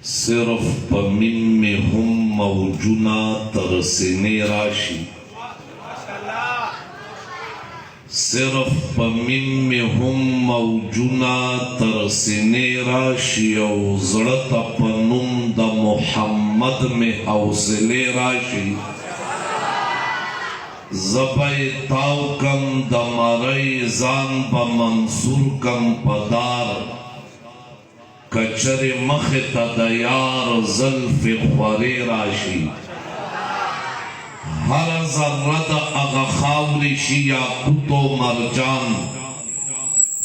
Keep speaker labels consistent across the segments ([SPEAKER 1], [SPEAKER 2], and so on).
[SPEAKER 1] सिर्फ पमिन में हम मौजुना तरसने राशि, सिर्फ पमिन में हम मौजुना तरसने राशि और ज़ड़त पनुम द मोहम्मद में हौसले राशि, ज़बे ताव कम द मरई जान ब मंसूर कम पदार, कचरे मख तदयार ज़ल्फ़ ख्वरे राशि, हर ज़र्रत अगा खावरी शिया कुतो मरजान,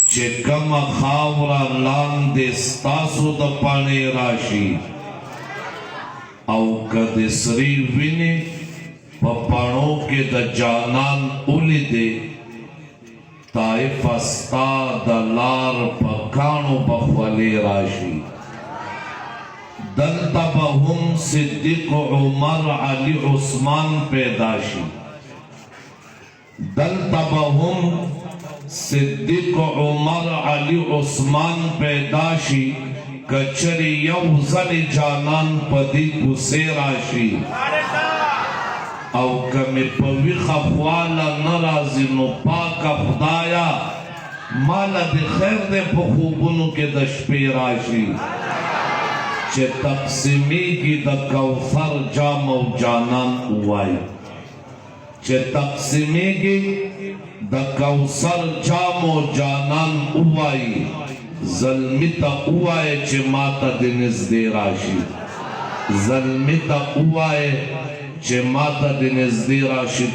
[SPEAKER 1] चे कम खावरा लान देस्तासो द पाने राशि, औ कदसरी विने पपाणों के द जानान उली दे, ताइफ अस्ता दलार पकानो बखवले राशि, दलता बहुम सिद्दीक उमर अली उस्मान पैदाशी, दलता बहुम सिद्दीक उमर अली उस्मान पैदाशी, कचरी यौज़ल जानान पदी कुसे राशि, औ कमे पवी खफवाला नराजी नो पाका खुदाया, माला दे खैर दे पखूबुनु के दशपे राशि, चे तक़सीमी की द कौसर जामो जानान उवाई, चे तक़सीमी की द कौसर जामो जानान उवाई, ज़ल्मिता उवाए चे माता दिनिस दे राशि, ज़ल्मिता उवाए चे माता दिनिस दे राशि।